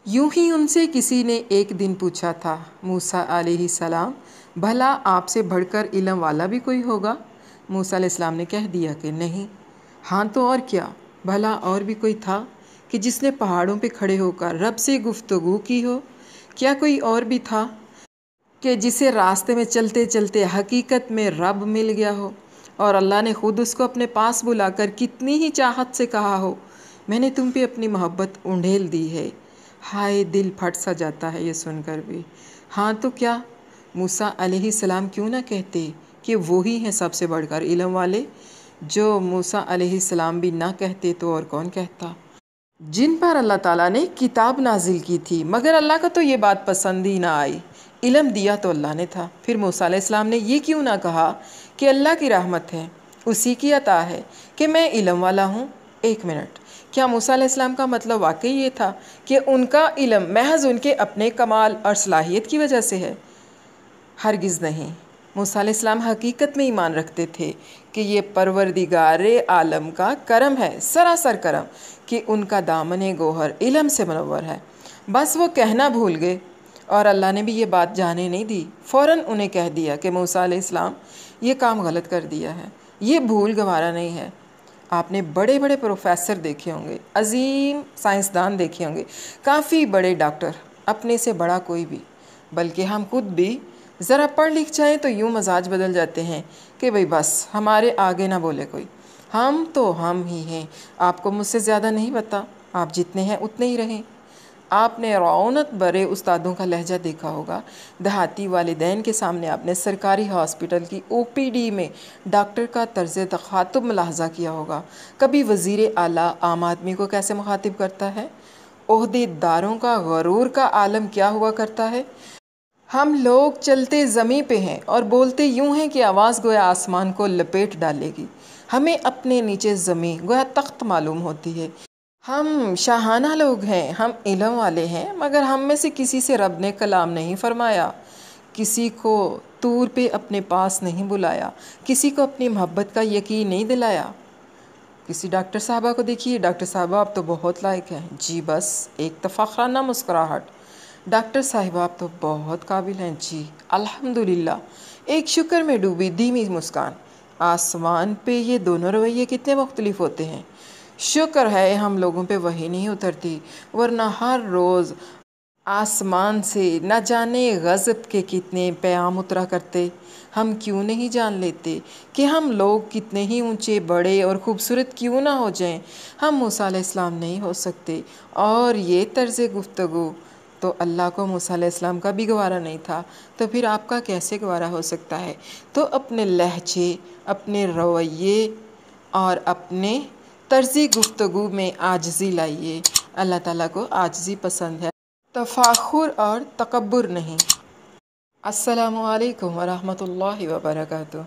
यूं ही उनसे किसी ने एक दिन पूछा था, मूसा अलैहिस्सलाम, भला आपसे बढ़कर इल्म वाला भी कोई होगा? मूसा अलैहिस्सलाम ने कह दिया कि नहीं। हाँ तो और क्या, भला और भी कोई था कि जिसने पहाड़ों पे खड़े होकर रब से गुफ्तगू की हो? क्या कोई और भी था कि जिसे रास्ते में चलते चलते हकीकत में रब मिल गया हो और अल्लाह ने ख़ुद उसको अपने पास बुलाकर कितनी ही चाहत से कहा हो, मैंने तुम पे अपनी मोहब्बत उंडेल दी है। हाय, दिल फट सा जाता है ये सुनकर भी। हाँ तो क्या, मूसा अलैहिस्सलाम क्यों ना कहते कि वो ही हैं सबसे बढ़कर इल्म वाले। जो मूसा अलैहिस्सलाम भी ना कहते तो और कौन कहता, जिन पर अल्लाह ताला ने किताब नाजिल की थी। मगर अल्लाह का तो ये बात पसंद ही ना आई। इल्म दिया तो अल्लाह ने था, फिर मूसा अलैहिस्सलाम ने ये क्यों ना कहा कि अल्लाह की रहमत है, उसी की अता है कि मैं इल्म वाला हूँ। एक मिनट, क्या मूसा अलैहिस्सलाम का मतलब वाकई ये था कि उनका इल्म महज उनके अपने कमाल और सलाहियत की वजह से है? हरगिज़ नहीं। मूसा अलैहिस्सलाम हकीकत में ईमान रखते थे कि ये परवरदिगारे आलम का करम है, सरासर करम, कि उनका दामन गोहर इल्म से मनव्वर है। बस वो कहना भूल गए और अल्लाह ने भी ये बात जाने नहीं दी। फ़ौरन उन्हें कह दिया कि मूसा अलैहिस्सलाम, ये काम गलत कर दिया है, ये भूल गवारा नहीं है। आपने बड़े बड़े प्रोफेसर देखे होंगे, अजीम साइंसदान देखे होंगे, काफ़ी बड़े डॉक्टर, अपने से बड़ा कोई भी, बल्कि हम खुद भी ज़रा पढ़ लिख जाएँ तो यूँ मजाज बदल जाते हैं कि भाई बस हमारे आगे ना बोले कोई, हम तो हम ही हैं, आपको मुझसे ज़्यादा नहीं पता, आप जितने हैं उतने ही रहें। आपने रौनक भरे उस्तादों का लहजा देखा होगा, देहाती वालिदैन के सामने आपने सरकारी हॉस्पिटल की ओपीडी में डॉक्टर का तर्ज़ तख़ातुब मुलाहज़ा किया होगा। कभी वज़ीर आला आम आदमी को कैसे मुखातिब करता है, ओहदेदारों का गरूर का आलम क्या हुआ करता है। हम लोग चलते ज़मीं पे हैं और बोलते यूँ हैं कि आवाज़ गोया आसमान को लपेट डालेगी। हमें अपने नीचे ज़मीं गोया तख्त मालूम होती है। हम शाहाना लोग हैं, हम इल्म वाले हैं, मगर हम में से किसी से रब ने कलाम नहीं फरमाया, किसी को तूर पे अपने पास नहीं बुलाया, किसी को अपनी मोहब्बत का यकीन नहीं दिलाया। किसी डॉक्टर साहबा को देखिए, डॉक्टर साहबा आप तो बहुत लायक हैं जी, बस एक तफ़ाखराना मुस्कुराहट, डॉक्टर साहिबा आप तो बहुत काबिल हैं जी, अल्हम्दुलिल्लाह एक शुक्र में डूबी धीमी मुस्कान। आसमान पे ये दोनों रवैये कितने मुख्तलिफ होते हैं। शुक्र है हम लोगों पे वही नहीं उतरती, वरना हर रोज़ आसमान से न जाने गज़ब के कितने पैगाम उतरा करते। हम क्यों नहीं जान लेते कि हम लोग कितने ही ऊंचे बड़े और ख़ूबसूरत क्यों ना हो जाएं, हम मूसा अलैहिस्सलाम नहीं हो सकते। और ये तर्ज़ गुफ्तगू तो अल्लाह को मूसा अलैहिस्सलाम का भी गवारा नहीं था, तो फिर आपका कैसे गवारा हो सकता है। तो अपने लहजे, अपने रवैये और अपने तर्ज़ गुफ्तगू में आजिज़ी लाइए। अल्लाह ताला को आजिज़ी पसंद है, तफ़ाखुर और तकब्बुर नहीं। अस्सलामु अलैकुम व रहमतुल्लाहि व बरकातुहू।